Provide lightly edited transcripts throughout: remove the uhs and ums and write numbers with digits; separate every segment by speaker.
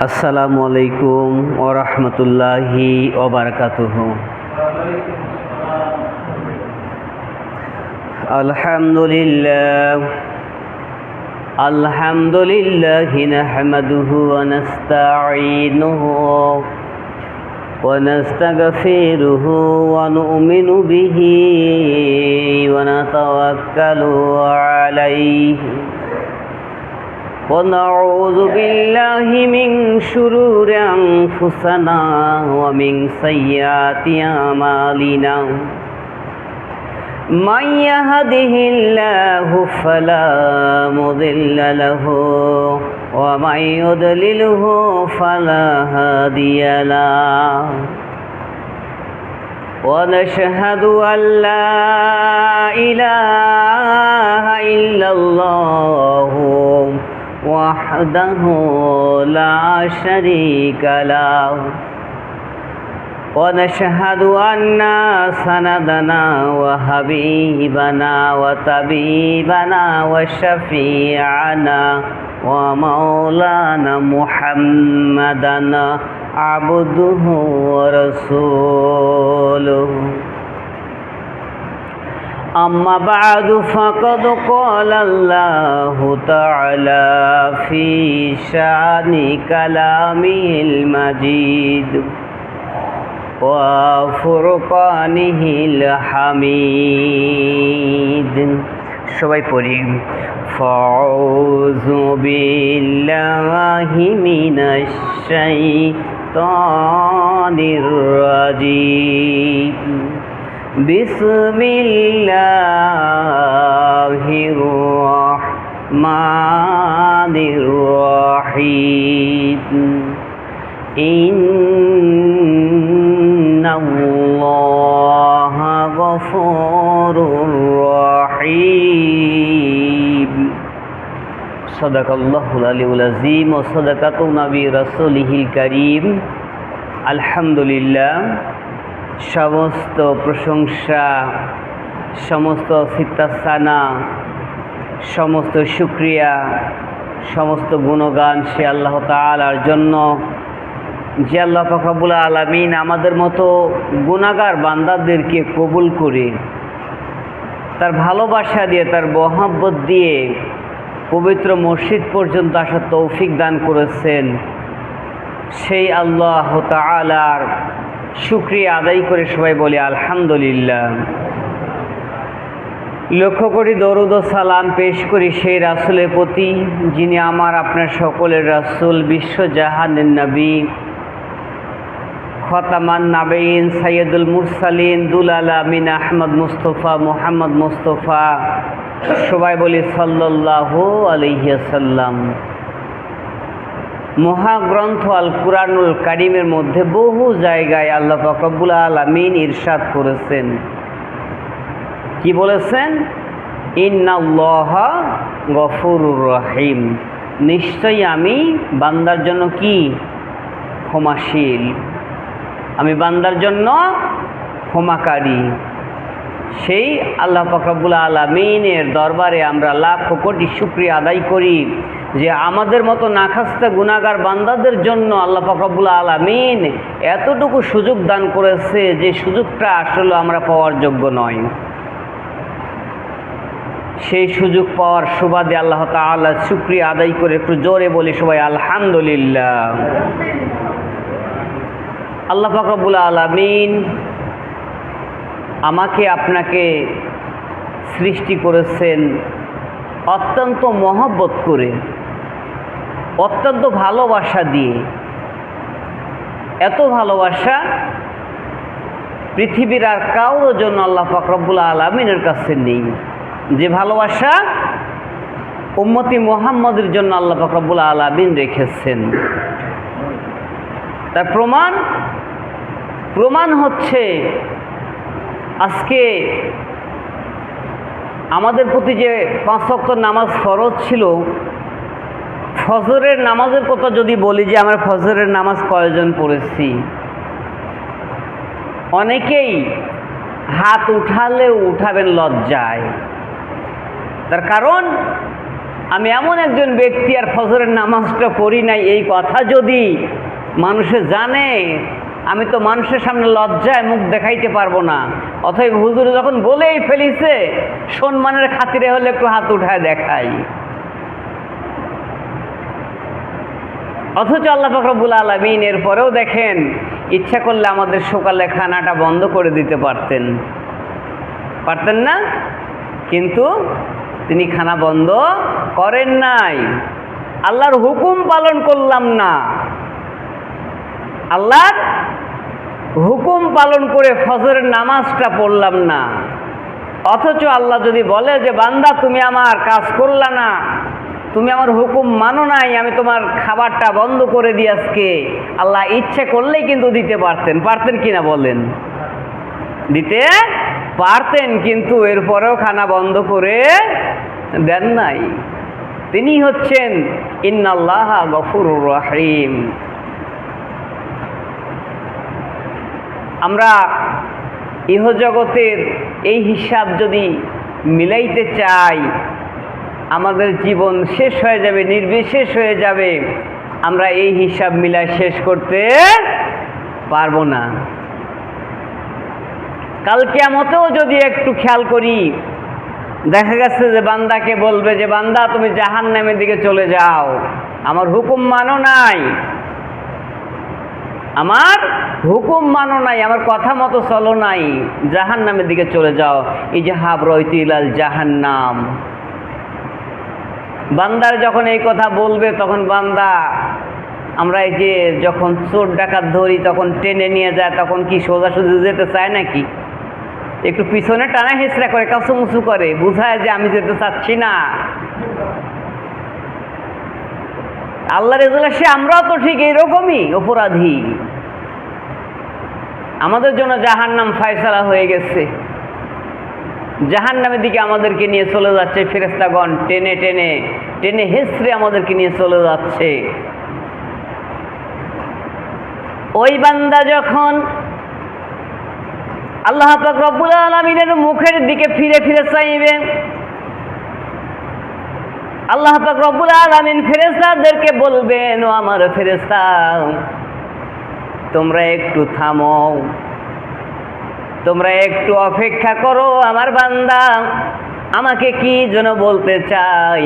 Speaker 1: আসসালামু আলাইকুম ওয়া রাহমাতুল্লাহি ওয়া বারাকাতুহু। আলহামদুলিল্লাহি নাহমাদুহু ওয়া নাস্তাঈনুহু ওয়া নাস্তাগফিরুহু ওয়া নু'মিনু বিহি ওয়া নাতাওয়াক্কালু আলাইহি ونعوذ بالله من شرور أنفسنا ومن سيئات أعمالنا من يهده الله فلا مضل له ومن يضلله فلا هادي له ونشهد أن لا إله إلا الله وحده لا شريك له ونشهد أن سندنا وحبيبنا وطبيبنا وشفيعنا ومولانا محمدا عبده ورسوله أما بعد فقد قال الله تعالى في شأن كلامه المجيد وفرقانه الحميد সবাই পড়ি فأعوذ بالله من الشيطان الرجيم بسم الله الرحمن الرحيم إن الله غفور رحيم صدق الله العلي العظيم وصدقة نبي رسوله الكريم الحمد لله সমস্ত প্রশংসা, সমস্ত সিত্তাসানা, সমস্ত শুকরিয়া, সমস্ত গুণগান সে আল্লাহ তাআলার জন্য, যে আল্লাহ পাক রব্বুল আলামিন আমাদের মতো গুনাহগার বান্দাদেরকে কবুল করে তার ভালোবাসা দিয়ে, তার মহব্বত দিয়ে পবিত্র মসজিদ পর্যন্ত আসার তৌফিক দান করেছেন। সেই আল্লাহ তাআলার শুকরিয়া আদায় করে সবাই বলি আলহামদুলিল্লাহ। লক্ষ্য করি দরুদ ও সালাম পেশ করি সেই রাসূলের প্রতি, যিনি আমার আপনার সকলের রাসূল, বিশ্বজাহানের নবী, খতামান নাবিয়িন, সাইয়্যিদুল মুরসালিন, দুলাল আমিন আহমদ মুস্তফা, মুহাম্মদ মুস্তফা। সবাই বলি সাল্লাল্লাহু আলাইহি ওয়াসাল্লাম। মহাগ্রন্থ আল কুরআনুল কারীমের মধ্যে বহু জায়গায় আল্লাহ পাক রব্বুল আলামিন ইরশাদ করেছেন। কি বলেছেন? ইন্নাল্লাহা গফুরুর রহিম, নিশ্চয়ই আমি বান্দার জন্য কি ক্ষমাশীল, আমি বান্দার জন্য ক্ষমাকারী। সেই আল্লাহ পাক রব্বুল আলামিনের দরবারে আমরা লাখ কোটি শুকরিয়া আদায় করি যে আমাদের মতো নাখাস্তা গুনাহগার বান্দাদের জন্য আল্লাহ পাক রব্বুল আলামিন এতটুকু সুযোগ দান করেছে, যে সুযোগটা আসলে আমরা পাওয়ার যোগ্য নয়। সেই সুযোগ পাওয়ার সুবাদে আল্লাহ তাআলা শুকরিয়া আদায় করে একটু জোরে বলি সবাই আলহামদুলিল্লাহ। আল্লাহ পাক রব্বুল আলামিন আমাকে আপনাকে সৃষ্টি করেছেন অত্যন্ত মহব্বত করে, অত্যন্ত ভালোবাসা দিয়ে। এত ভালোবাসা পৃথিবীর আর কারোর জন্য আল্লাহ পাক রব্বুল আলামিনের কাছে নেই। যে ভালোবাসা উম্মতি মুহাম্মদের জন্য আল্লাহ পাক রব্বুল আলামিন রেখেছেন, তার প্রমাণ হচ্ছে আজকে আমাদের প্রতি যে 5 ওয়াক্ত নামাজ ফরজ ছিল, ফজরের নামাজের কথা যদি বলি যে আমরা ফজরের নামাজ কয়জন পড়েছি, অনেকেই হাত উঠালেও উঠাবেন লজ্জায়। তার কারণ আমি এমন একজন ব্যক্তি আর ফজরের নামাজটা পড়ি নাই, এই কথা যদি মানুষে জানে, আমি তো মানুষের সামনে লজ্জায় মুখ দেখাইতে পারবো না। অতএব হুজুর যখন বলেই ফেলিছে, সম্মানের খাতিরে হলে একটু হাত উঠায় দেখাই। অথচ আল্লাহ পাক রব্বুল আলামিন এরপরেও দেখেন, ইচ্ছা করলে আমাদের সকালে খানাটা বন্ধ করে দিতে পারতেন, পারতেন না? কিন্তু তিনি খানা বন্ধ করেন নাই। আল্লাহর হুকুম পালন করলাম না, আল্লাহর হুকুম পালন করে ফজরের নামাজটা পড়লাম না। অথচ আল্লাহ যদি বলে যে বান্দা তুমি আমার কাজ করলা না, তুমি আমার হুকুম মানো নাই, আমি তোমার খাবারটা বন্ধ করে দিই আজকে, আল্লাহ ইচ্ছে করলেই কিন্তু দিতে পারতেন। পারতেন কিনা বলেন? দিতে পারতেন, কিন্তু এরপরেও খানা বন্ধ করে দেন নাই। তিনি হচ্ছেন ইন্নাল্লাহা গফুরুর রহিম। আমরা ইহজগতের এই হিসাব যদি মিলাইতে চাই, আমাদের জীবন শেষ হয়ে যাবে, নির্বিশেষ হয়ে যাবে। আমরা এই হিসাব মিলাই শেষ করতে পারবো না। কাল কিয়ামতেও যদি একটু খেয়াল করি, দেখা গেছে যে বান্দাকে বলবে যে বান্দা তুমি জাহান্নামের দিকে চলে যাও, আমার হুকুম মানো নাই, আমার হুকুম মানো নাই, আমার কথা মতো চলো নাই, জাহান্নামের দিকে চলে যাও। ইজহাব রাইতি ইলাল জাহান্নাম। বান্দার যখন এই কথা বলবে, তখন বান্দা, আমরা এই যে যখন চোর ডাকাত ধরি তখন টেনে নিয়ে যায়, তখন কি সোজাসুজি যেতে চায় নাকি? একটু পিছনে টানা হেঁচড়া করে, কাঁচুমুচু করে, বুঝায় যে আমি যেতে চাচ্ছি না। আল্লাহর এজলাসে আমরাও তো ঠিক এইরকমই অপরাধী। আমাদের জন্য জাহান্নাম ফায়সালা হয়ে গেছে, জাহান্নামের দিকে আমাদেরকে নিয়ে চলে যাচ্ছে ফেরেশতাগণ, টেনে টেনে টেনে হেঁচড়ে আমাদেরকে নিয়ে চলে যাচ্ছে। ওই বান্দা যখন আল্লাহ পাক রব্বুল আলামিনের মুখের দিকে ফিরে ফিরে চাইবে, আল্লাহ পাক রব্বুল আলামিন ফেরেশতাদেরকে বলবেন, ও আমার ফেরেশতা, তোমরা একটু থামো, তোমরা একটু অপেক্ষা করো, আমার বান্দা আমাকে কি যেন বলতে চাই।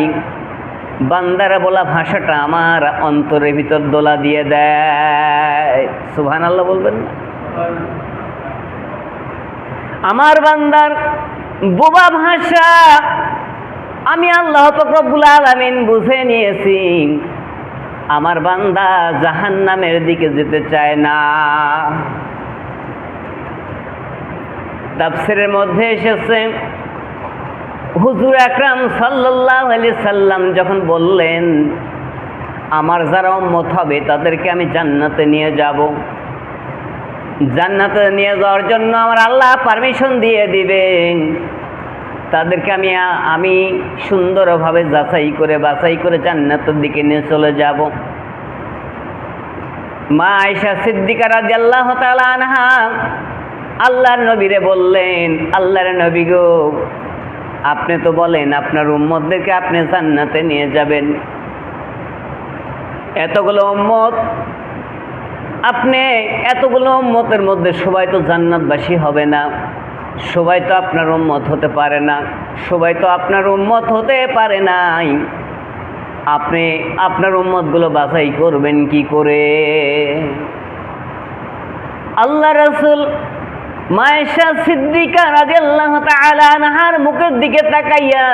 Speaker 1: বান্দারা বলা ভাষাটা আমার অন্তরের ভিতর দোলা দিয়ে দেয়। সুবহানাল্লাহ বলবেন না? আমার বান্দার বোবা ভাষা আমি আল্লাহ পাক রব্বুল আলামিন বুঝে নিয়েছি। আমার বান্দা জাহান্নামের দিকে যেতে চায় না। তাফসীরের মধ্যে এসেছে, হুজুর আকরাম সাল্লাল্লাহু আলাইহি সাল্লাম যখন বললেন, আমার যারা উম্মত হবে তাদেরকে আমি জান্নাতে নিয়ে যাব, জান্নাতে নিয়ে যাওয়ার জন্য আমার আল্লাহ পারমিশন দিয়ে দিবেন, তাদেরকে আমি সুন্দরভাবে বাছাই করে জান্নাতের দিকে নিয়ে চলে যাব। মা আয়েশা সিদ্দিকা রাদিয়াল্লাহু তাআলা আনহা আল্লাহর নবীরে বললেন, আল্লাহর নবী গো, আপনি তো বলেন আপনার উম্মতদেরকে আপনি জান্নাতে নিয়ে যাবেন, এতগুলো উম্মত, আপনি এতগুলো উম্মতের মধ্যে সবাই তো জান্নাতবাসী হবে না, সবাই তো আপনার উম্মত হতে পারে না, সবাই তো আপনার উম্মত হতে পারে নাই, আপনি আপনার উম্মতগুলো বাছাই করবেন কি করে? আল্লাহ রাসূল মা আয়েশা সিদ্দিকা রাদিয়াল্লাহু তাআলা আনহার মুখের দিকে তাকাইয়া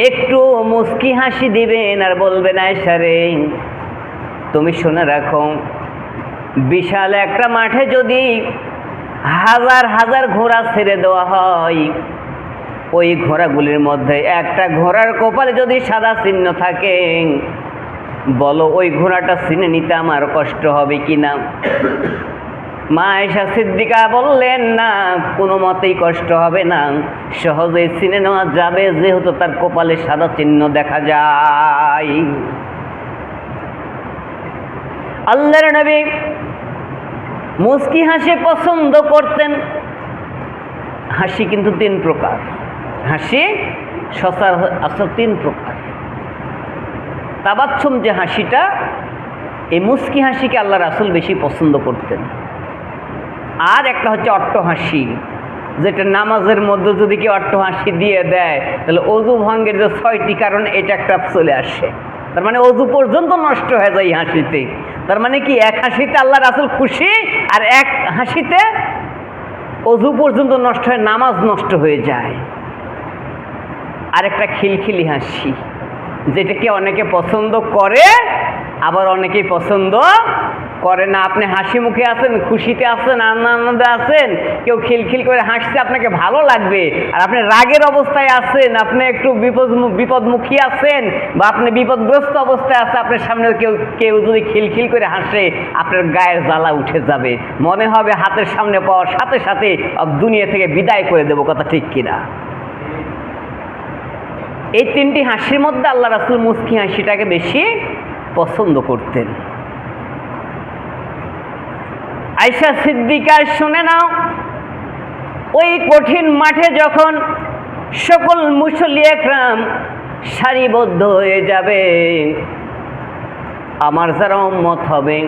Speaker 1: একটু মুস্কি হাসি দিবেন আর বলবেন, আয়েশা রে, তুমি শুনে রাখো, বিশাল একটা মাঠে যদি হাজার হাজার ঘোড়া ছেড়ে দেওয়া হয়, ওই ঘোড়াগুলির মধ্যে একটা ঘোড়ার কপালে যদি সাদা চিহ্ন থাকে, বলো ওই ঘোড়াটা চিনে নিতে আমার কষ্ট হবে কিনা? মা আয়েশা সিদ্দিকা বললেন, না, কোনো মতেই কষ্ট হবে না, সহজেই চিনে নেওয়া যাবে, যেহেতু তার কপালে সাদা চিহ্ন দেখা যায়। আল্লাহর নবী মুস্কি হাসি পছন্দ করতেন। হাসি কিন্তু তিন প্রকার, হাসি সচরাচর তিন প্রকার। তাবাচ্ছুম যে হাসিটা, এই মুস্কি হাসিকে আল্লাহ রাসূল বেশি পছন্দ করতেন। আর একটা হচ্ছে অট্ট হাসি, যেটা নামাজের মধ্যে যদি কেউ অট্ট হাসি দিয়ে দেয় তাহলে অজু ভঙ্গের যে 6টি কারণ এটা একটা চলে আসে। তার মানে অজু পর্যন্ত নষ্ট হয়ে যায় এই হাসিতে। তার মানে কি, এক হাসিতে আল্লাহ রাসূল খুশি, আর এক হাসিতে অজু পর্যন্ত নষ্ট হয়, নামাজ নষ্ট হয়ে যায়। আর একটা খিলখিলি হাসি, যেটাকে অনেকে পছন্দ করে আবার অনেকেই পছন্দ করে না। আপনি হাসি মুখে আছেন, খুশিতে আছেন, আনন্দে আছেন, কেউ খিলখিল করে হাসছে, আপনাকে ভালো লাগবে। আর আপনি রাগের অবস্থায় আছেন, আপনি একটু বিপদমুখী আছেন, বা আপনি বিপদগ্রস্ত অবস্থায় আছে, আপনার সামনে কেউ যদি খিলখিল করে হাসে, আপনার গায়ের জ্বালা উঠে যাবে, মনে হবে হাতের সামনে পাওয়ার সাথে সাথে দুনিয়া থেকে বিদায় করে দেবো। কথা ঠিক কিনা? এই 3টি হাসির মধ্যে আল্লাহ রাসূল মুস্কি হাসিটাকে বেশি পছন্দ করতেন। আয়েশা সিদ্দিকা, শুনে নাও, ওই কঠিন মাঠে যখন সকল মুসল্লি একরাম সারিবদ্ধ হয়ে যাবে, আমার যারা উম্মত হবে,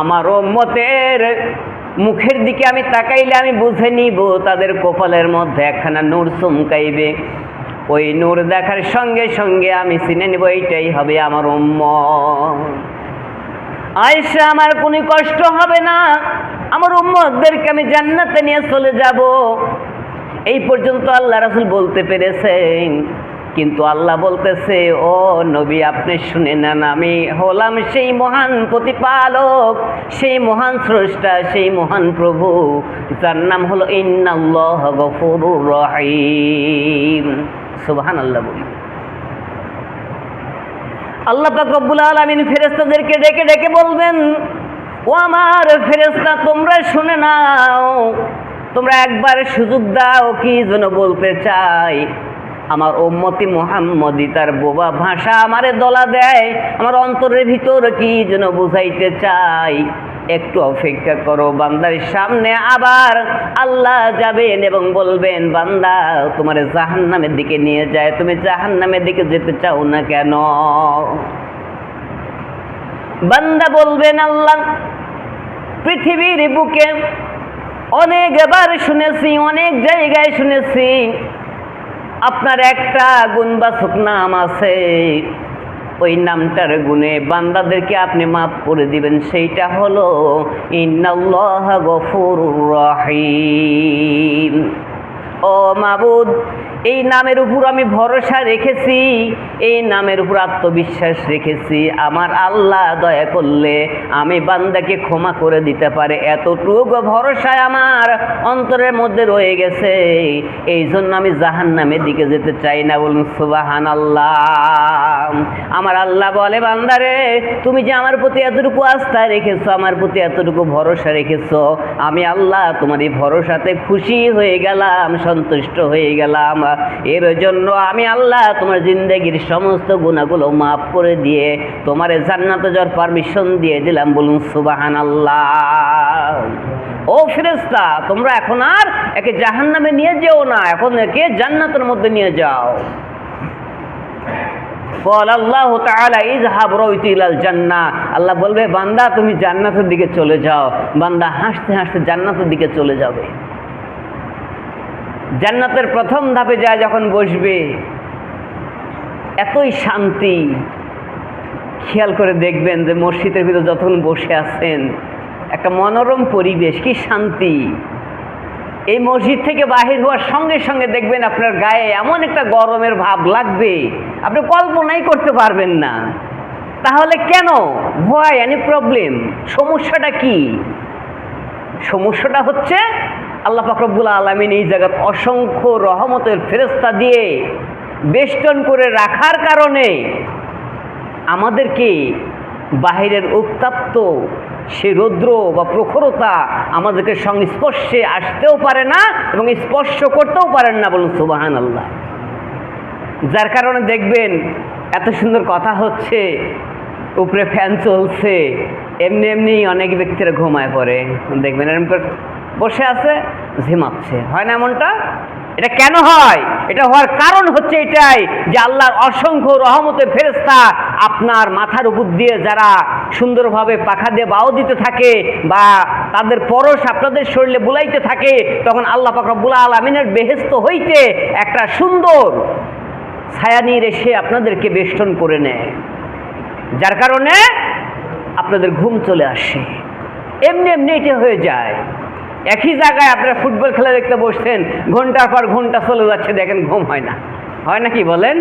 Speaker 1: আমার উম্মতের মুখের দিকে আমি তাকাইলে আমি বুঝে নিব তাদের কপালের মধ্যে একখানা নূর চমকাইবে। ওই নূর দেখার সঙ্গে সঙ্গে আমি চিনে নেব এইটাই হবে আমার উম্মত। আয়েশা, আমার কোনো কষ্ট হবে না, আমার উম্মতদেরকে আমি জান্নাতে নিয়ে চলে যাব। এই পর্যন্ত আল্লাহ রাসূল বলতে পেরেছেন, কিন্তু আল্লাহ বলতেছে, ও নবী আপনি শুনে নেন, আমি হলাম সেই মহান প্রতিপালক, সেই মহান স্রষ্টা, সেই মহান প্রভু, যার নাম হলো ইন্নাল্লাহ গফুরুর রহিম। সুবহানাল্লাহ বলি। আল্লাহ পাক রব্বুল আলামিন ফেরেশতাদেরকে ডেকে ডেকে বলবেন, ও আমার ফেরেশতা, তোমরা শুনে নাও, তোমরা একবার সুযোগ দাও, কি যেন বলতে চাই। আমার উম্মতি মুহাম্মদি তার বোবা ভাষা আমারে দলা দেয়, আমার অন্তরের ভিতর কি যেন বুঝাইতে চাই। একটু অপেক্ষা করো, বান্দার সামনে আবার আল্লাহ যাবেন এবং বলবেন, বান্দা তোমার জাহান্নামের দিকে নিয়ে যায়, তুমি জাহান্নামের দিকে যেতে চাও না কেন? বান্দা বলবেন, আল্লাহ পৃথিবীর বুকে অনেকবার শুনেছি, অনেক জায়গায় শুনেছি আপনার একটা গুণবাচক নাম আছে, ওই নামটার গুণে বান্দাদেরকে আপনি মাফ করে দিবেন, সেইটা হলো ইন্নাল্লাহ গফুরুর রহিম। ও মাবুদ, এই নামের উপর আমি ভরসা রেখেছি, এই নামের উপর আত্মবিশ্বাস রেখেছি, আমার আল্লাহ দয়া করলে আমি বান্দাকে ক্ষমা করে দিতে পারে, এতটুকু ভরসায় আমার অন্তরের মধ্যে রয়ে গেছে। এই জন্য আমি জাহান্নামের দিকে যেতে চাই না। বলুন সুবহানাল্লাহ। আমার আল্লাহ বলে, বান্দারে তুমি যে আমার প্রতি এতটুকু আস্থা রেখেছো, আমার প্রতি এতটুকু ভরসা রেখেছো, আমি আল্লাহ তোমার এই ভরসাতে খুশি হয়ে গেলাম, সন্তুষ্ট হয়ে গেলাম। এর জন্য আমি আল্লাহ তোমার জিন্দেগির সমস্ত গুনাহগুলো মাফ করে দিয়ে তোমার জান্নাতে যাওয়ার পারমিশন দিয়ে দিলাম। বলুন সুবহানাল্লাহ। ও ফেরেশতা, তোমরা এখন আর একে জাহান্নামে নিয়ে যেও না, এখন একে জান্নাতের মধ্যে নিয়ে যাও। আল্লাহ তাআলা ইযহাব রাইতু ইলাল জান্নাহ, আল্লাহ বলবে, বান্দা তুমি জান্নাতের দিকে চলে যাও। বান্দা হাসতে হাসতে জান্নাতের দিকে চলে যাবে। জান্নাতের প্রথম ধাপে যায় যখন বসবে, এতই শান্তি। খেয়াল করে দেখবেন যে মসজিদের ভিতরে যখন বসে আছেন, একটা মনোরম পরিবেশ, কি শান্তি। এই মসজিদ থেকে বাহির হওয়ার সঙ্গে সঙ্গে দেখবেন আপনার গায়ে এমন একটা গরমের ভাব লাগবে, আপনি কল্পনাই করতে পারবেন না। তাহলে কেন? Why any problem? সমস্যাটা কি? সমস্যাটা হচ্ছে আল্লাহ পাক রব্বুল আলামিন এই জায়গায় অসংখ্য রহমতের ফেরেশতা দিয়ে বেষ্টন করে রাখার কারণে আমাদেরকে বাহিরের উত্তাপ্ত সে রৌদ্র বা প্রখরতা আমাদেরকে সংস্পর্শে আসতেও পারে না এবং স্পর্শ করতেও পারেন না। বলুন সুবহানাল্লাহ। যার কারণে দেখবেন এত সুন্দর কথা হচ্ছে, উপরে ফ্যান চলছে, এমনি এমনি অনেক ব্যক্তিরা ঘুমায় পড়ে, দেখবেন এরকম বসে আছে, ঝিমাচ্ছে, হয় না এমনটা? এটা কেন হয়? এটা হওয়ার কারণ হচ্ছে এটাই যে আল্লাহর অসংখ্য রহমতের ফেরেশতা আপনার মাথার উপর দিয়ে যারা সুন্দরভাবে পাখা দিয়ে বাও দিতে থাকে বা তাদের পরশ আপনাদের শরীরে বুলাইতে থাকে, তখন আল্লাহ পাক রব্বুল আলামিনের বেহেশত হইতে একটা সুন্দর ছায়ানীর এসে আপনাদেরকে বেষ্টন করে নেয়, যার কারণে আপনাদের ঘুম চলে আসে। এমনি এমনি এটা হয়ে যায়। একই জায়গায় আপনারা ফুটবল খেলা দেখতে বসছেন, ঘন্টার পর ঘন্টা চলে যাচ্ছে, দেখেন ঘুম হয় না। হয় না কি বলেন?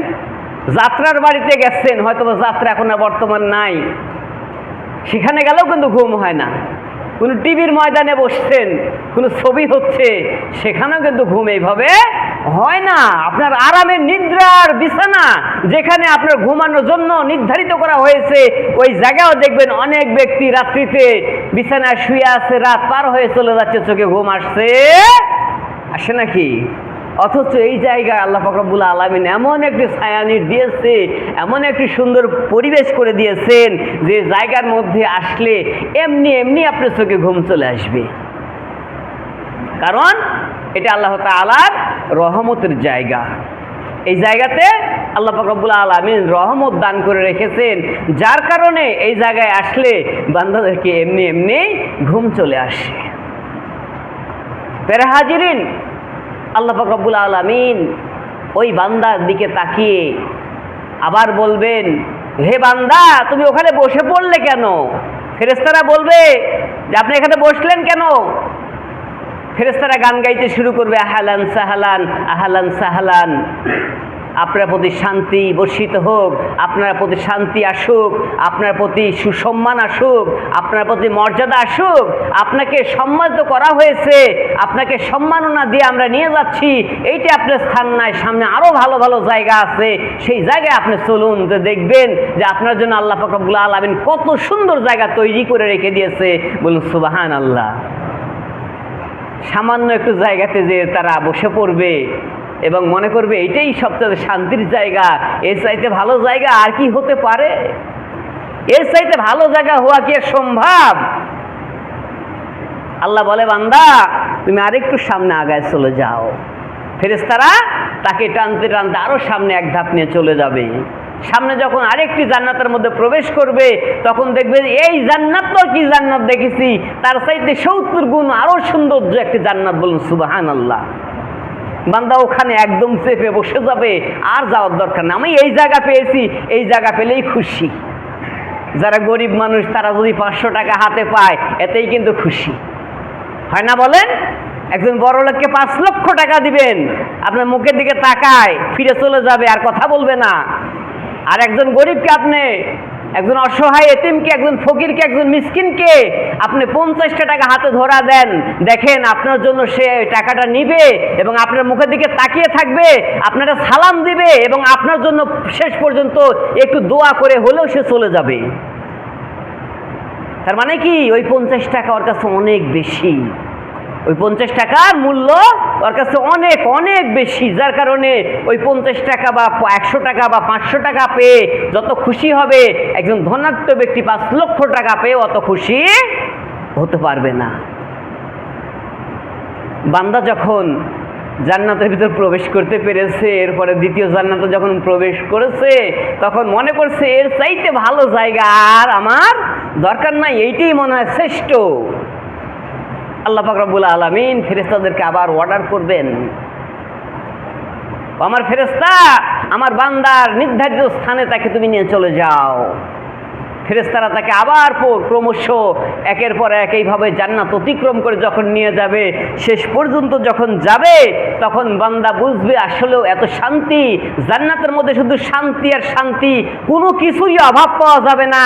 Speaker 1: যাত্রার বাড়িতে গেছেন, হয়তো যাত্রা এখন আর বর্তমান নাই, সেখানে গেলেও কিন্তু ঘুম হয় না। কোনো টিভির ময়দানে বসছেন, কোনো ছবি হচ্ছে, সেখানেও কিন্তু ঘুম এইভাবে হয় না। আপনার আরামের নিদ্রার বিছানা যেখানে আপনার ঘুমানোর জন্য নির্ধারিত করা হয়েছে, ওই জায়গাও দেখবেন অনেক ব্যক্তি রাত্রিতে বিছানায় শুয়ে আছে, রাত পার হয়ে চলে যাচ্ছে, চোখে ঘুম আসে নাকি? অথচ এই জায়গায় আল্লাহ পাক রব্বুল আলামিন এমন একটি ছায়ানীড় দিয়েছে, এমন একটি সুন্দর পরিবেশ করে দিয়েছেন যে জায়গার মধ্যে আসলে এমনি এমনি আপনার চোখে ঘুম চলে আসবে। কারণ এটা আল্লাহ তাআলার রহমতের জায়গা। এই জায়গাতে আল্লাহ পাক রব্বুল আলামিন রহমত দান করে রেখেছেন, যার কারণে এই জায়গায় আসলে বান্দাদেরকে এমনি এমনি ঘুম চলে আসে। প্যারা হাজিরিন, আল্লাহ পাক রব্বুল আলামিন ওই বান্দার দিকে তাকিয়ে আবার বলবেন, হে বান্দা, তুমি ওখানে বসে পড়লে কেন? ফেরেশতারা বলবে যে আপনি এখানে বসলেন কেন? ফেরেশতারা গান গাইতে শুরু করবে, আহলান সাহলান আহলান সাহলান, আপনার প্রতি শান্তি বর্ষিত হোক, আপনার প্রতি শান্তি আসুক, আপনার প্রতি সুসম্মান আসুক, আপনার প্রতি মর্যাদা আসুক, আপনাকে সম্মানিত করা হয়েছে, আপনাকে সম্মাননা দিয়ে আমরা নিয়ে যাচ্ছি, এইটা আপনার স্থান নাই, সামনে আরও ভালো ভালো জায়গা আছে, সেই জায়গায় আপনি চলুন, তো দেখবেন যে আপনার জন্য আল্লাহ পাক রব্বুল আলামিন কত সুন্দর জায়গা তৈরি করে রেখে দিয়েছে। বলুন সুবহানাল্লাহ। সামান্য একটু জায়গাতে যে তারা বসে পড়বে এবং মনে করবে এটাই সবচেয়ে শান্তির জায়গা, এর চাইতে ভালো জায়গা আর কি হতে পারে? এর চাইতে ভালো জায়গা হওয়া কি সম্ভব? আল্লাহ বলে, বান্দা তুমি আরেকটু সামনে আগায় চলে যাও। ফেরেশতারা তাকে টানতে টানতে আরো সামনে এক ধাপ নিয়ে চলে যাবে। সামনে যখন আরেকটি জান্নাতের মধ্যে প্রবেশ করবে, তখন দেখবে এই জান্নাত তো কি জান্নাত দেখেছি, তার চাইতে 70 গুণ আরো সৌন্দর্য একটি জান্নাত। বলুন সুবহানাল্লাহ। বান্দা ওখানে একদম চেপে বসে যাবে, আর যাওয়ার দরকার না, আমি এই জায়গা পেয়েছি, এই জায়গা পেলেই খুশি। যারা গরিব মানুষ তারা যদি 500 টাকা হাতে পায়, এতেই কিন্তু খুশি, হয় না বলেন? একজন বড় লোককে 5 লক্ষ টাকা দিবেন, আপনার মুখের দিকে তাকায় ফিরে চলে যাবে, আর কথা বলবে না। আর একজন গরিবকে আপনি, একজন অসহায় এতিমকে, একজন ফকিরকে, একজন মিসকিনকে আপনি 50টা টাকা হাতে ধরা দেন, দেখেন আপনার জন্য সে টাকাটা নিবে এবং আপনার মুখের দিকে তাকিয়ে থাকবে, আপনারা সালাম দিবে এবং আপনার জন্য শেষ পর্যন্ত একটু দোয়া করে হলেও সে চলে যাবে। তার মানে কি, ওই 50 টাকা ওর কাছে অনেক বেশি, ওই 50 টাকার মূল্য ওর কাছে অনেক অনেক বেশি, যার কারণে ওই 50 টাকা বা 100 টাকা বা 500 টাকা পেয়ে যত খুশি হবে, একজন ধনাঢ্য ব্যক্তি 5 লক্ষ টাকা পেয়ে অত খুশি হতে পারবে না। বান্দা যখন জান্নাতের ভিতর প্রবেশ করতে পেরেছে, এরপরে দ্বিতীয় জান্নাতে যখন প্রবেশ করেছে, তখন মনে করছে এর চাইতে ভালো জায়গা আর আমার দরকার নাই, এইটাই মনে হয় শ্রেষ্ঠ। আল্লাহ পাক রব্বুল আলামিন ফেরেশতাদেরকে আবার অর্ডার করবেন, আমার ফেরেশতা, আমার বান্দার নির্ধারিত স্থানে তাকে তুমি নিয়ে চলে যাও। ফেরেশতারা তাকে আবার ক্রমশ একের পর এক এইভাবে জান্নাত অতিক্রম করে যখন নিয়ে যাবে, শেষ পর্যন্ত যখন যাবে, তখন বান্দা বুঝবে আসলেও এত শান্তি, জান্নাতের মধ্যে শুধু শান্তি আর শান্তি, কোনো কিছুরই অভাব পাওয়া যাবে না,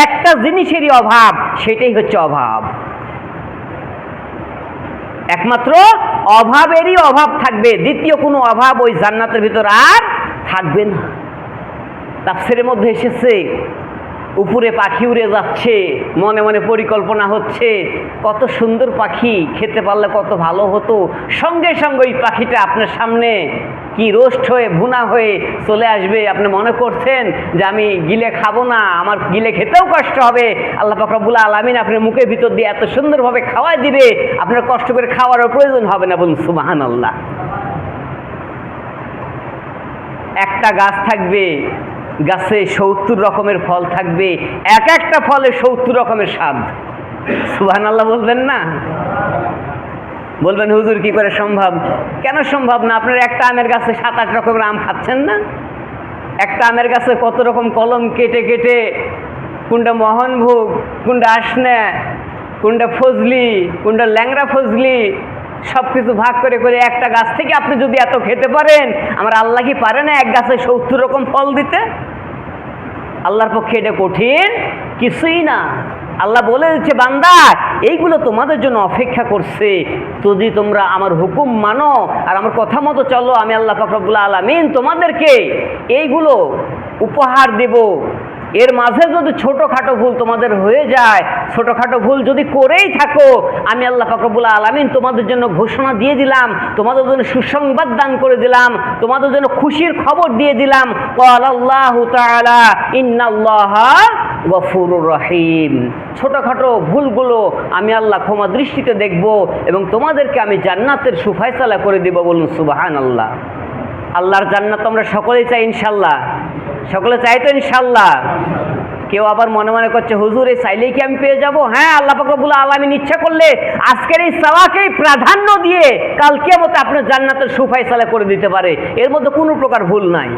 Speaker 1: একটা জিনিসেরই অভাব, সেটাই হচ্ছে অভাব। একমাত্র অভাবেরই অভাব থাকবে, দ্বিতীয় কোনো অভাব ওই জান্নাতের ভিতর আর থাকবে না। তাফসীরের মধ্যে এসেছে, উপরে পাখি উড়ে যাচ্ছে, মনে মনে পরিকল্পনা হচ্ছে কত সুন্দর পাখি, খেতে পারলে কত ভালো হতো, সঙ্গে সঙ্গে ওই পাখিটা আপনার সামনে কি রোস্ট হয়ে ভুনা হয়ে চলে আসবে। আপনি মনে করছেন যে আমি গিলে খাবো না, আমার গিলে খেতেও কষ্ট হবে, আল্লাহ পাক রব্বুল আলামিন আপনার মুখের ভিতর দিয়ে এত সুন্দরভাবে খাওয়াই দিবে, আপনার কষ্ট করে খাওয়ারও প্রয়োজন হবে না। বলুন সুবহানাল্লাহ। একটা গাছ থাকবে, গাছে 70 রকমের ফল থাকবে, এক একটা ফলে 70 রকমের স্বাদ। সুবহানাল্লাহ বলবেন না? বলবেন হুজুর কি করে সম্ভব? কেন সম্ভব না? আপনার একটা আমের গাছে 7-8 রকমের আম খাচ্ছেন না? একটা আমের গাছে কত রকম কলম কেটে কেটে, কোনটা মোহনভোগ, কোনটা আসনে, কোনটা ফজলি, কোনটা ল্যাংড়া ফজলি, সব কিছু ভাগ করে করে একটা গাছ থেকে আপনি যদি এত খেতে পারেন, আমার আল্লাহ কি পারে না এক গাছে 70 রকম ফল দিতে? আল্লাহর পক্ষে এটা কঠিন কিছুই না। আল্লাহ বলে দিচ্ছে, বান্দা এইগুলো তোমাদের জন্য অপেক্ষা করছে, যদি তোমরা আমার হুকুম মানো আর আমার কথা মতো চলো, আমি আল্লাহ পাক রব্বুল আলামিন তোমাদেরকে এইগুলো উপহার দেব। এর মাঝে যদি ছোটোখাটো ভুল তোমাদের হয়ে যায়, ছোটোখাটো ভুল যদি করেই থাকো, আমি আল্লাহ পাক রব্বুল আলামিন তোমাদের জন্য ঘোষণা দিয়ে দিলাম, তোমাদের জন্য সুসংবাদ দান করে দিলাম, তোমাদের জন্য খুশির খবর দিয়ে দিলাম, ক্বালাল্লাহু তাআলা ইন্নাল্লাহা গফুরুর রহিম। ছোটোখাটো ভুলগুলো আমি আল্লাহ ক্ষমা দৃষ্টিতে দেখব এবং তোমাদেরকে আমি জান্নাতের সুফায়সালা করে দেব। বলুন সুবহানাল্লাহ। আল্লাহর জান্নাত আমরা সকলেই চাই ইনশাল্লাহ। সকলে চাই তো ইনশাল্লাহ? কেউ আবার মনে মনে করছে, হুজুর এই চাইলেই কি আমি পেয়ে যাব? হ্যাঁ, আল্লাহ পাক রব্বুল আলামিন ইচ্ছা করলে আজকের এই চাওয়াকেই প্রাধান্য দিয়ে কাল কিয়ামতে আপনার জান্নাতের সুফায়সালা করে দিতে পারে। এর মধ্যে কোনো প্রকার ভুল নাই।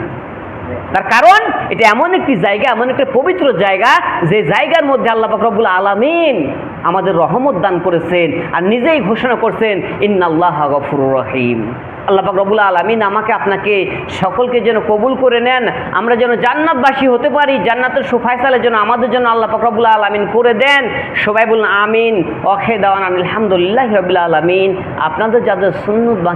Speaker 1: তার কারণ এটা এমন একটি জায়গা, এমন একটা পবিত্র জায়গা, যে জায়গার মধ্যে আল্লাহ পাক রব্বুল আলামিন আমাদের রহমত দান করেছেন আর নিজেই ঘোষণা করছেন, ইন্নাল্লাহা গফুরুর রহিম। আল্লাহ পাক রব্বুল আলামিন আমাকে আপনাকে সকলকে যেন কবুল করে নেন, আমরা যেন জান্নাতবাসী হতে পারি, জান্নাতের সুফায়সালা যেন আমাদের জন্য আল্লাহ পাক রব্বুল আলামিন করে দেন। সবাই বলুন আমিন। ওয়াখির দাওয়ানা আলহামদুলিল্লাহি রাব্বিল আলামিন। আপনাদের যাদের সুন্নত